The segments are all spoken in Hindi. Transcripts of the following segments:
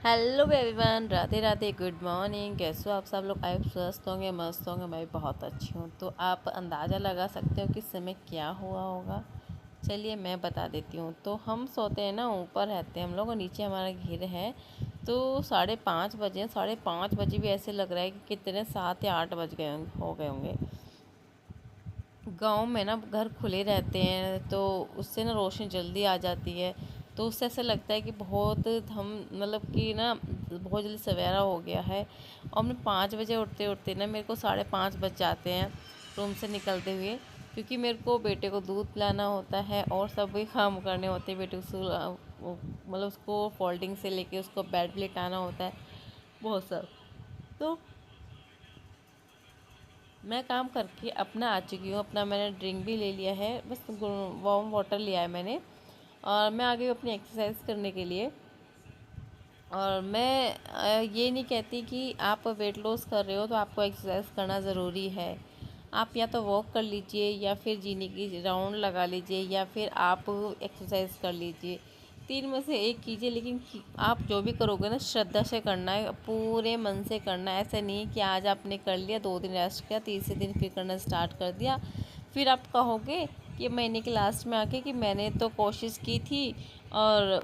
Hello everyone, Radhe Radhe, good morning. कैसे हो आप सब लोग? आप स्वस्थ होंगे, मस्त होंगे। मैं भी बहुत अच्छी हूँ। तो आप अंदाज़ा लगा सकते हो कि इस समय क्या हुआ होगा। चलिए मैं बता देती हूँ। तो हम सोते हैं ना, ऊपर रहते हैं हम लोग और नीचे हमारा घर है। तो 5:30 बजे, 5:30 बजे भी ऐसे लग रहा है कि कितने 7 या 8 बज गए हो गए होंगे। गांव में ना घर खुले रहते हैं तो उससे ना रोशनी जल्दी आ जाती है। तो उससे ऐसा लगता है कि बहुत हम मतलब कि ना बहुत जल्दी सवेरा हो गया है। और मैं 5 बजे उठते उठते ना मेरे को 5:30 बज जाते हैं रूम से निकलते हुए। क्योंकि मेरे को बेटे को दूध पिलाना होता है और सब भी काम करने होते हैं। बेटे को मतलब उसको फोल्डिंग से लेके उसको बेड पे लेटाना होता है, बहुत सब। तो मैं काम करके अपना आ चुकी हूँ। अपना मैंने ड्रिंक भी ले लिया है, बस वार्म वाटर लिया है मैंने। और मैं आ गई हूँ अपनी एक्सरसाइज करने के लिए। और मैं ये नहीं कहती कि आप वेट लॉस कर रहे हो तो आपको एक्सरसाइज करना ज़रूरी है। आप या तो वॉक कर लीजिए या फिर जीने की राउंड लगा लीजिए या फिर आप एक्सरसाइज कर लीजिए। तीन में से एक कीजिए, लेकिन आप जो भी करोगे ना श्रद्धा से करना है, पूरे मन से करना है। ऐसा नहीं है कि आज आपने कर लिया, 2 दिन रेस्ट किया, तीसरे दिन फिर करना स्टार्ट कर दिया। फिर आप कहोगे कि महीने के लास्ट में आके कि मैंने तो कोशिश की थी और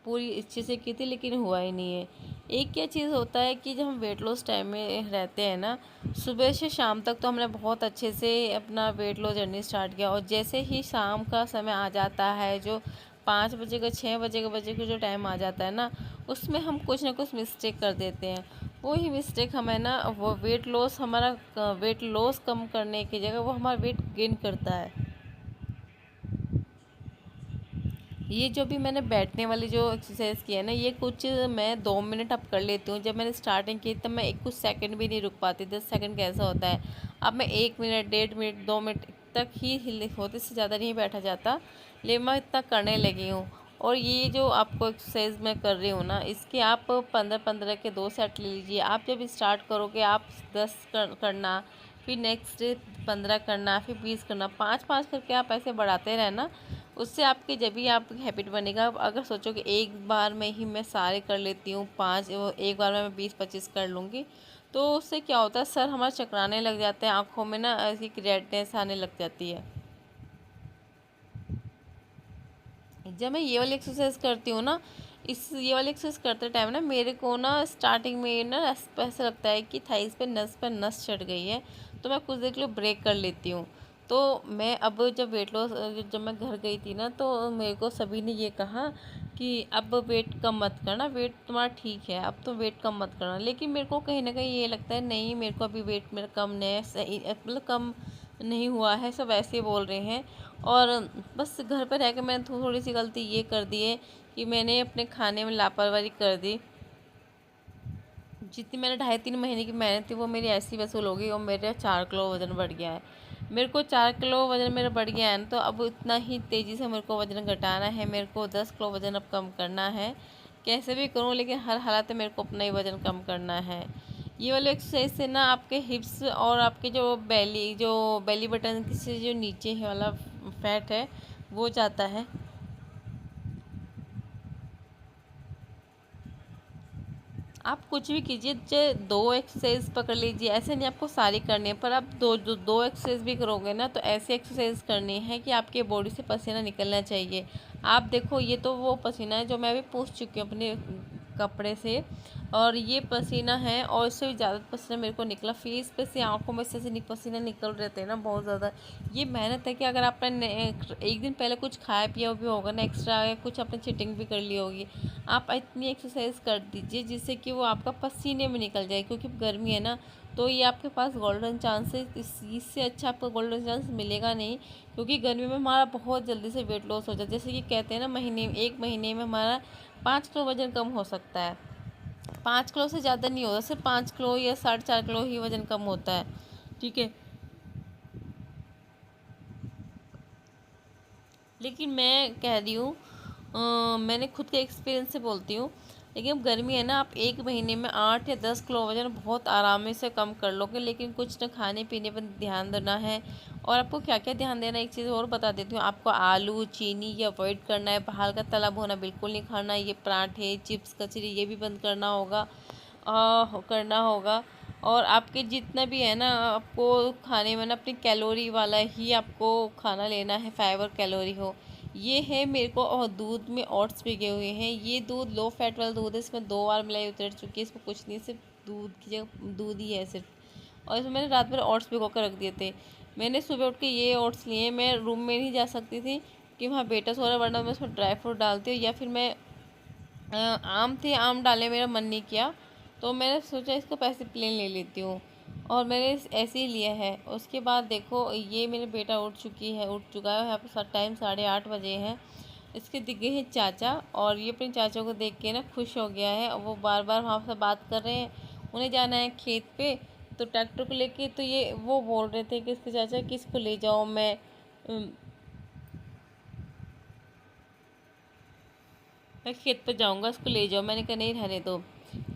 पूरी अच्छे से की थी लेकिन हुआ ही नहीं है। एक क्या चीज़ होता है कि जब हम वेट लॉस टाइम में रहते हैं ना, सुबह से शाम तक तो हमने बहुत अच्छे से अपना वेट लॉस जर्नी स्टार्ट किया। और जैसे ही शाम का समय आ जाता है, जो 5 बजे का 6 बजे का जो टाइम आ जाता है ना, उसमें हम कुछ ना कुछ मिस्टेक कर देते हैं। वही मिस्टेक हमें ना वो वेट लॉस कम करने की जगह वो हमारा वेट गेन करता है। ये जो भी मैंने बैठने वाली जो एक्सरसाइज की है ना, ये कुछ मैं 2 मिनट अब कर लेती हूँ। जब मैंने स्टार्टिंग की तब मैं कुछ सेकंड भी नहीं रुक पाती। 10 सेकंड कैसा होता है, अब मैं 1 मिनट, 1.5 मिनट, 2 मिनट तक ही हिल होते से ज़्यादा नहीं बैठा जाता, लेकिन मैं इतना करने लगी हूँ। और ये जो आपको एक्सरसाइज मैं कर रही हूँ ना, इसके आप 15-15 के 2 सेट ले लीजिए। आप जब स्टार्ट करोगे आप 10 करना, फिर नेक्स्ट 15 करना, फिर 20 करना, 5-5 करके आप ऐसे बढ़ाते रहना। उससे आपकी जब भी आप हैबिट बनेगा। अगर सोचो कि एक बार में ही मैं सारे कर लेती हूँ, पाँच एक बार में मैं 20-25 कर लूँगी, तो उससे क्या होता है, सर हमारा चकराने लग जाते हैं, आँखों में ना ऐसी रेडनेस आने लग जाती है। जब मैं ये वाली एक्सरसाइज करती हूँ ना, ये वाली एक्सरसाइज करते टाइम ना मेरे को ना स्टार्टिंग में ना ऐसा लगता है कि थाइस पे नस चढ़ गई है। तो मैं कुछ देर के लिए ब्रेक कर लेती हूँ। तो मैं अब जब वेट लॉस जब मैं घर गई थी ना, तो मेरे को सभी ने ये कहा कि अब वेट कम मत करना, वेट तुम्हारा ठीक है, अब तो वेट कम मत करना। लेकिन मेरे को कहीं ना कहीं ये लगता है, नहीं मेरे को अभी वेट मेरा कम नहीं, सही मतलब कम नहीं हुआ है, सब ऐसे बोल रहे हैं। और बस घर पर रह के मैंने थोड़ी सी गलती ये कर दी है कि मैंने अपने खाने में लापरवाही कर दी। जितनी मैंने 2.5-3 महीने की मेहनत थी वो मेरी ऐसी वसूल हो गई और मेरा 4 किलो वज़न बढ़ गया है। मेरे को 4 किलो वज़न मेरा बढ़ गया है ना, तो अब इतना ही तेज़ी से मेरे को वज़न घटाना है। मेरे को 10 किलो वज़न अब कम करना है, कैसे भी करूँ, लेकिन हर हालत में मेरे को अपना ही वज़न कम करना है। ये वाले एक्सरसाइज से ना आपके हिप्स और आपके जो बेली बटन से जो नीचे है वाला फैट है वो जाता है। आप कुछ भी कीजिए, चाहे 2 एक्सरसाइज पकड़ लीजिए, ऐसे नहीं आपको सारी करनी है, पर आप दो एक्सरसाइज भी करोगे ना, तो ऐसी एक्सरसाइज करनी है कि आपके बॉडी से पसीना निकलना चाहिए। आप देखो, ये तो वो पसीना है जो मैं भी पूछ चुकी हूँ अपने कपड़े से, और ये पसीना है और इससे भी ज़्यादा पसीना मेरे को निकला फेस पे से, आंखों में से पसीना निकल रहे थे ना बहुत ज़्यादा। ये मेहनत है कि अगर आपने एक दिन पहले कुछ खाया पिया भी होगा ना एक्स्ट्रा, या कुछ आपने चिटिंग भी कर ली होगी, आप इतनी एक्सरसाइज कर दीजिए जिससे कि वो आपका पसीने में निकल जाए। क्योंकि गर्मी है ना, तो ये आपके पास गोल्डन चांस है। इससे अच्छा आपको गोल्डन चांस मिलेगा नहीं। क्योंकि गर्मी में हमारा बहुत जल्दी से वेट लॉस हो जाता है। जैसे कि कहते हैं ना, 1 महीने में हमारा 5 किलो वजन कम हो सकता है। 5 किलो से ज़्यादा नहीं होता, सिर्फ 5 किलो या 4.5 किलो ही वजन कम होता है। ठीक है, लेकिन मैं कह रही हूँ, मैंने खुद के एक्सपीरियंस से बोलती हूँ, लेकिन अब गर्मी है ना, आप 1 महीने में 8 या 10 किलो वजन बहुत आराम से कम कर लोगे। लेकिन कुछ ना खाने पीने पर ध्यान देना है। और आपको क्या क्या ध्यान देना है, एक चीज़ और बता देती हूँ। आपको आलू चीनी ये अवॉइड करना है, बाहर का तला भुना बिल्कुल नहीं खाना, ये पराठे चिप्स कचरी ये भी बंद करना होगा। और आपके जितना भी है ना, आपको खाने में ना अपनी कैलोरी वाला ही आपको खाना लेना है, फाइबर कैलोरी हो। ये है मेरे को। और दूध में ओट्स भिगे हुए हैं, ये दूध लो फैट वाला दूध है, इसमें 2 बार मलाई उतर चुकी है, इसमें कुछ नहीं, सिर्फ दूध की जगह दूध ही है सिर्फ। और इसमें मैंने रात भर ओट्स भिगो कर रख दिए थे। मैंने सुबह उठ के ये ओट्स लिए। मैं रूम में नहीं जा सकती थी कि वहाँ बेटा सो रहा, वरना मैं उसमें ड्राई फ्रूट डालती हूँ, या फिर मैं आम थे, आम डालने मेरा मन नहीं किया, तो मैंने सोचा इसको पैसे प्लेन ले लेती हूँ, और मैंने ऐसे ही लिया है। उसके बाद देखो, ये मेरे बेटा उठ चुका है। यहाँ पर टाइम 8:30 बजे है। इसके दिख गए हैं चाचा, और ये अपने चाचा को देख के ना खुश हो गया है, और वो बार बार वहाँ से बात कर रहे हैं। उन्हें जाना है खेत पे, तो ट्रैक्टर को लेके, तो ये वो बोल रहे थे कि इसके चाचा किसको ले जाओ, मैं खेत पर जाऊँगा, इसको ले जाओ। मैंने कहा नहीं, रहने दो,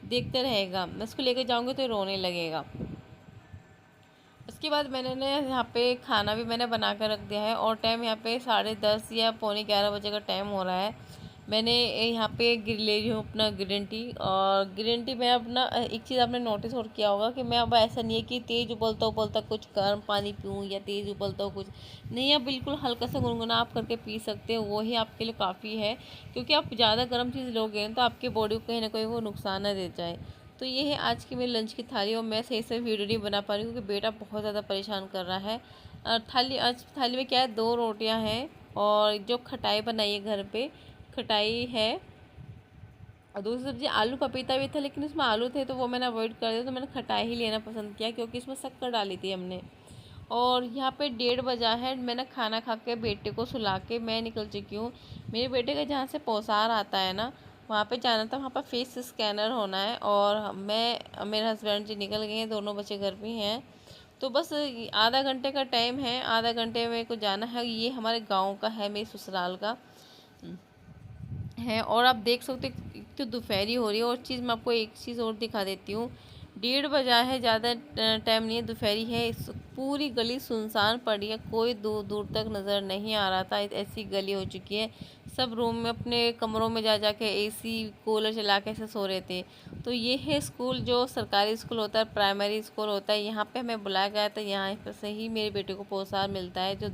देखते रहेगा, मैं इसको लेकर जाऊँगी तो रोने लगेगा। उसके बाद मैंने ना यहाँ पे खाना भी मैंने बना कर रख दिया है, और टाइम यहाँ पे 10:30 या पौने 11 बजे का टाइम हो रहा है। मैंने यहाँ पे ले रही हूँ अपना ग्रीन टी। और ग्रीन टी मैं अपना एक चीज़ आपने नोटिस और किया होगा कि मैं अब ऐसा नहीं है कि तेज़ उबलता उबलता कुछ गर्म पानी पीऊँ, या तेज़ उबलता हो कुछ नहीं, आप बिल्कुल हल्का सा गुनगुना आप करके पी सकते हो, वो ही आपके लिए काफ़ी है। क्योंकि आप ज़्यादा गर्म चीज़ लोगे तो आपके बॉडी को कहीं ना कहीं वो नुकसान ना दे जाए। तो ये है आज की मेरी लंच की थाली। और मैं सही से वीडियो नहीं बना पा रही हूँ क्योंकि बेटा बहुत ज़्यादा परेशान कर रहा है। आज थाली में क्या है, 2 रोटियां हैं, और जो खटाई बनाई है घर पे, खटाई है। और दूसरी सब्जी आलू पपीता भी था, लेकिन उसमें आलू थे तो वो मैंने अवॉइड कर दिया, तो मैंने खटाई ही लेना पसंद किया क्योंकि इसमें शक्कर डाली थी हमने। और यहाँ पे 1:30 बजा है। मैंने खाना खा के बेटे को सुला के मैं निकल चुकी हूँ। मेरे बेटे का जहाँ से पौसार आता है ना, वहाँ पे जाना था, वहाँ पर फेस स्कैनर होना है। और मैं, मेरे हस्बैंड जी निकल गए हैं, दोनों बच्चे घर पे हैं। तो बस आधा घंटे का टाइम है, आधा घंटे में को जाना है। ये हमारे गाँव का है, मेरे ससुराल का है। और आप देख सकते हो तो दोपहरी हो रही है। और चीज़ मैं आपको एक चीज़ और दिखा देती हूँ। 1:30 बजा है, ज़्यादा टाइम नहीं है, दोपहरी है। पूरी गली सुनसान पड़ी है, कोई दूर दूर तक नज़र नहीं आ रहा था, ऐसी गली हो चुकी है। सब रूम में अपने कमरों में जा के एसी कूलर चला के ऐसे सो रहे थे। तो ये है स्कूल, जो सरकारी स्कूल होता है, प्राइमरी स्कूल होता है। यहाँ पे हमें बुलाया गया था, यहाँ पर से ही मेरे बेटे को पोसार मिलता है, जो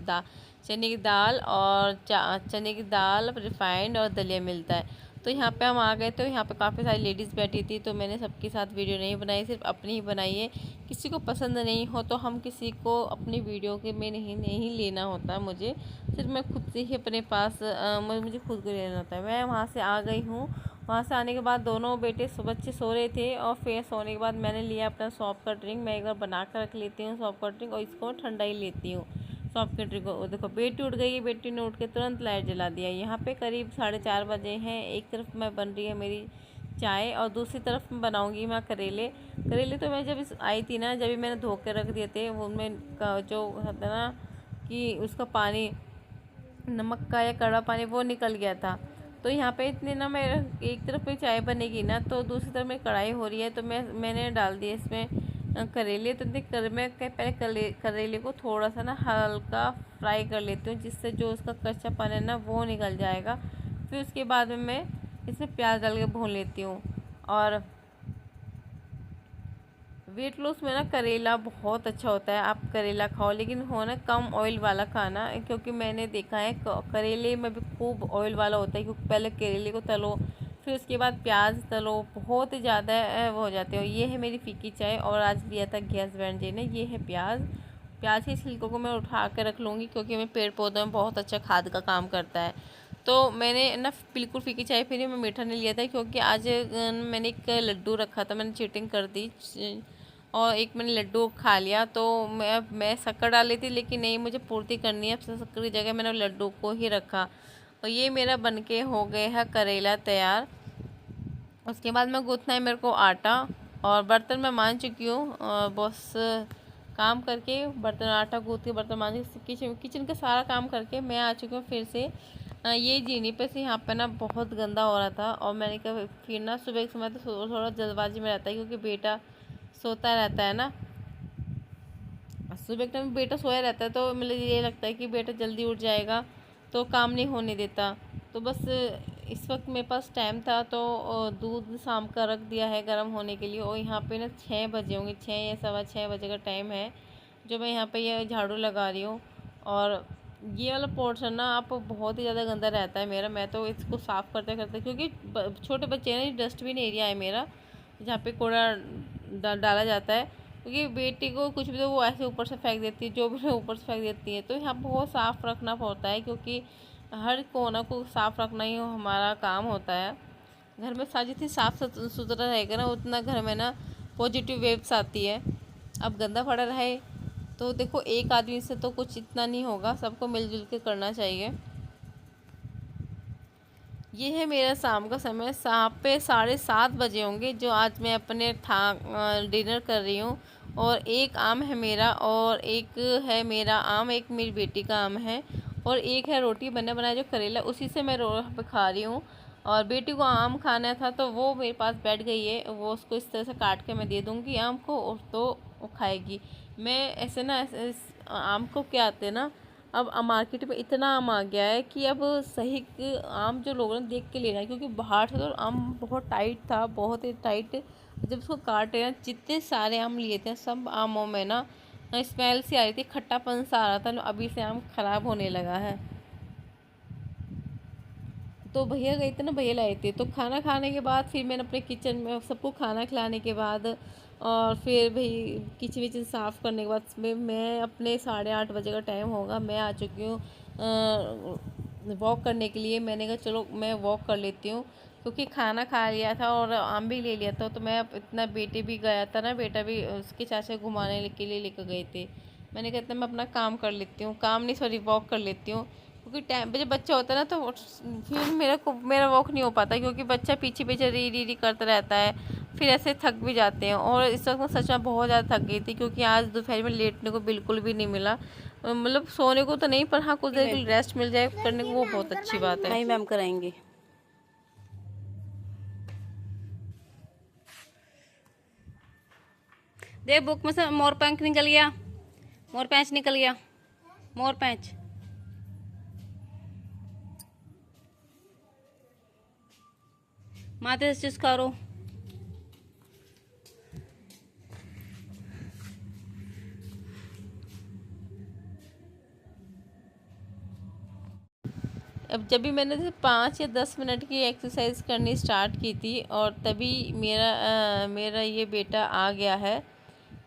चने की दाल और चने की दाल रिफाइंड और दलिया मिलता है। तो यहाँ पे हम आ गए, तो यहाँ पे काफ़ी सारी लेडीज़ बैठी थी, तो मैंने सबके साथ वीडियो नहीं बनाई, सिर्फ अपनी ही बनाई है। किसी को पसंद नहीं हो तो हम किसी को अपनी वीडियो के में नहीं लेना होता मुझे, सिर्फ मैं खुद से ही अपने पास मुझे खुद को लेना होता है। मैं वहाँ से आ गई हूँ। वहाँ से आने के बाद दोनों बच्चे सो रहे थे, और फिर सोने के बाद मैंने लिया अपना सौंफ का ड्रिंक। मैं एक बार बना कर रख लेती हूँ सौंफ का ड्रिंक, और इसको ठंडा ही लेती हूँ सौंफ के ड्रिंक को। देखो बेटी उठ गई है, बेटी ने उठ के तुरंत लाइट जला दिया। यहाँ पे करीब 4:30 बजे हैं। एक तरफ मैं बन रही है मेरी चाय, और दूसरी तरफ मैं बनाऊँगी मैं करेले। तो मैं जब आई थी ना, जब भी मैंने धो के रख दिए थे, उनमें का जो होता है ना कि उसका पानी, नमक का या कड़वा पानी, वो निकल गया था। तो यहाँ पे इतने ना, मैं एक तरफ में चाय बनेगी ना, तो दूसरी तरफ में कढ़ाई हो रही है, तो मैंने डाल दिया इसमें करेले। तो मैं पहले करेले को थोड़ा सा ना हल्का फ्राई कर लेती हूँ, जिससे जो उसका कच्चापन है ना वो निकल जाएगा। फिर उसके बाद में मैं इसमें प्याज डाल के भून लेती हूँ। और वेट लॉस में ना करेला बहुत अच्छा होता है, आप करेला खाओ, लेकिन हो ना कम ऑयल वाला खाना, क्योंकि मैंने देखा है करेले में भी खूब ऑयल वाला होता है। क्योंकि पहले करेले को तलो, फिर उसके बाद प्याज तलो, बहुत ही ज़्यादा वो हो जाते हो। ये है मेरी फीकी चाय। और आज लिया था गैस बैंड जी ने, ये है प्याज। प्याज के छिलकों को मैं उठा कर रख लूँगी, क्योंकि मैं पेड़ पौधों में बहुत अच्छा खाद का काम करता है। तो मैंने ना बिल्कुल फीकी चाय पी, मैं मीठा नहीं लिया था, क्योंकि आज मैंने एक लड्डू रखा था, मैंने चीटिंग कर दी, और एक मैंने लड्डू खा लिया। तो मैं शक्कर डाल ली थी, लेकिन नहीं, मुझे पूर्ति करनी है, अब शक्कर की जगह मैंने लड्डू को ही रखा। और ये मेरा बनके हो गया है करेला तैयार। उसके बाद मैं गूँथना है मेरे को आटा, और बर्तन मैं मान चुकी हूँ, और बस काम करके बर्तन आटा गूँथ के बर्तन मान किचन का सारा काम करके मैं आ चुकी हूँ फिर से ये जीनी पे से यहाँ पे ना बहुत गंदा हो रहा था, और मैंने कहा फिर ना सुबह के समय तो थोड़ा जल्दबाजी में रहता है, क्योंकि बेटा सोता रहता है ना, सुबह के टाइम बेटा सोया रहता है, तो मतलब ये लगता है कि बेटा जल्दी उठ जाएगा तो काम नहीं होने देता। तो बस इस वक्त मेरे पास टाइम था, तो दूध शाम का रख दिया है गर्म होने के लिए। और यहाँ पे ना 6 बजे होंगे, 6 या 6:15 बजे का टाइम है जो मैं यहाँ पे ये झाड़ू लगा रही हूँ। और ये वाला पोर्शन ना आप बहुत ही ज़्यादा गंदा रहता है मेरा। मैं तो इसको साफ़ करते करते, क्योंकि छोटे बच्चे हैं ना, डस्टबिन एरिया है मेरा जहाँ पे कूड़ा डाला जाता है, क्योंकि बेटी को कुछ भी तो वो ऐसे ऊपर से फेंक देती है, जो भी ऊपर से फेंक देती है। तो यहाँ बहुत साफ़ रखना पड़ता है, क्योंकि हर कोना को साफ़ रखना ही हमारा काम होता है। घर में जितनी साफ़ सुथरा रहेगा ना, उतना घर में ना पॉजिटिव वेव्स आती है। अब गंदा पड़ा रहे तो देखो, एक आदमी से तो कुछ इतना नहीं होगा, सबको मिलजुल के करना चाहिए। ये है मेरा शाम का समय, शाम पे 7:30 बजे होंगे जो आज मैं अपने डिनर कर रही हूँ। और एक आम है मेरा, और एक है मेरा आम, एक मेरी बेटी का आम है, और एक है रोटी बना बनाया जो करेला, उसी से मैं पे खा रही हूँ। और बेटी को आम खाना था तो वो मेरे पास बैठ गई है, वो उसको इस तरह से काट के मैं दे दूँगी आम को, और तो वो खाएगी। मैं ऐसे ना ऐसे आम को क्या आते हैं ना, अब मार्केट में इतना आम आ गया है कि अब सही आम जो लोगों ने देख के लेना है, क्योंकि बाहर से तो आम बहुत टाइट था, बहुत ही टाइट। जब उसको काटे ना, जितने सारे आम लिए थे सब आमों में ना स्मेल सी आ रही थी, खट्टापन सा आ रहा था। अभी से आम खराब होने लगा है। तो भैया गए थे ना, भैया लाए थे, तो खाना खाने के बाद फिर मैंने अपने किचन में सबको खाना खिलाने के बाद, और फिर भाई किचन विचन साफ़ करने के बाद मैं अपने 8:30 बजे का टाइम होगा, मैं आ चुकी हूँ वॉक करने के लिए। मैंने कहा चलो मैं वॉक कर लेती हूँ, क्योंकि खाना खा लिया था और आम भी ले लिया था। तो मैं इतना, बेटे भी गया था ना, बेटा भी उसके चाचा घुमाने के लिए लेकर गए थे। मैंने कहा इतना मैं अपना काम कर लेती हूँ, काम नहीं सॉरी वॉक कर लेती हूँ, क्योंकि टाइम पे जब बच्चा होता है ना तो फिर मेरा वॉक नहीं हो पाता, क्योंकि बच्चा पीछे पीछे री री री करता रहता है, फिर ऐसे थक भी जाते हैं। और इस वक्त मैं सच में बहुत ज़्यादा थक गई थी, क्योंकि आज दोपहर में लेटने को बिल्कुल भी नहीं मिला। मतलब सोने को तो नहीं, पर हाँ कुछ देर के लिए रेस्ट मिल जाए करने को, वो बहुत अच्छी बात है। नहीं मैम कराएंगे। देख बुक में से मोर पंख निकल गया, मोर पैंच निकल गया, मोर पैंच। माथे से चिस्कारो। अब जब भी मैंने 5 या 10 मिनट की एक्सरसाइज करनी स्टार्ट की थी, और तभी मेरा ये बेटा आ गया है।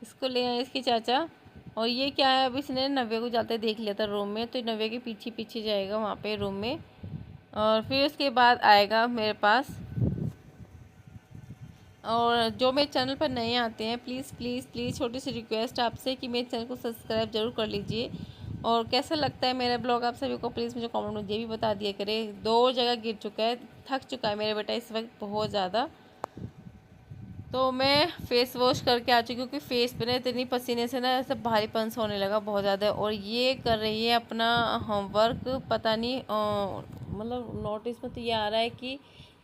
इसको ले आए इसके चाचा। और ये क्या है, अब इसने नव्या को जाते देख लिया था रूम में, तो नव्या के पीछे पीछे जाएगा वहाँ पे रूम में, और फिर उसके बाद आएगा मेरे पास। और जो मेरे चैनल पर नए आते हैं, प्लीज़ प्लीज़ प्लीज़ छोटी सी रिक्वेस्ट आपसे कि मेरे चैनल को सब्सक्राइब जरूर कर लीजिए। और कैसा लगता है मेरा ब्लॉग आप सभी को, प्लीज़ मुझे कमेंट में ये भी बता दिया करें। 2 जगह गिर चुका है, थक चुका है मेरा बेटा इस वक्त बहुत ज़्यादा। तो मैं फेस वॉश करके आ चुकी हूँ, क्योंकि फेस पे ना इतनी पसीने से ना ऐसा भारीपन सा होने लगा बहुत ज़्यादा। और ये कर रही है अपना होमवर्क, पता नहीं मतलब नोटिस में तो ये आ रहा है कि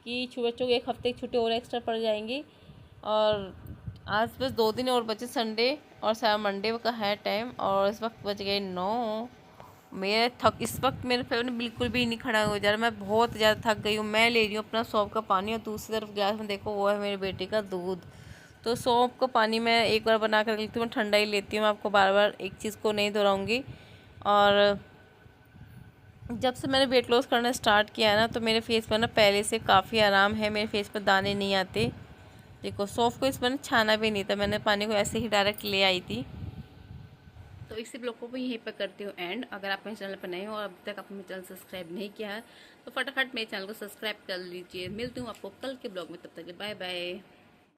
बच्चों को 1 हफ्ते की छुट्टी और एक्स्ट्रा पड़ जाएंगी। और आज बस 2 दिन और बचे, संडे और मंडे का है टाइम, और इस वक्त बज गए 9। इस वक्त मेरे पैर में बिल्कुल भी नहीं खड़ा हो जा रहा, मैं बहुत ज़्यादा थक गई हूँ। मैं ले रही हूँ अपना सौंफ का पानी, और दूसरी तरफ गिलास में देखो वो है मेरे बेटे का दूध। तो सौंफ का पानी मैं एक बार बना कर लेती हूँ, मैं ठंडा ही लेती हूँ, मैं आपको बार बार एक चीज़ को नहीं दोहराऊँगी। और जब से मैंने वेट लॉस करना स्टार्ट किया है ना, तो मेरे फेस पर ना पहले से काफ़ी आराम है, मेरे फेस पर दाने नहीं आते। देखो सौंफ को इसमें छाना भी नहीं था, मैंने पानी को ऐसे ही डायरेक्ट ले आई थी। तो इसी ब्लॉग को भी यहीं पर करती हूँ एंड। अगर आप मेरे चैनल पर नए हो और अभी तक आपने मेरे चैनल सब्सक्राइब नहीं किया है, तो फटाफट मेरे चैनल को सब्सक्राइब कर लीजिए। मिलती हूँ आपको कल के ब्लॉग में, तब तक बाय बाय।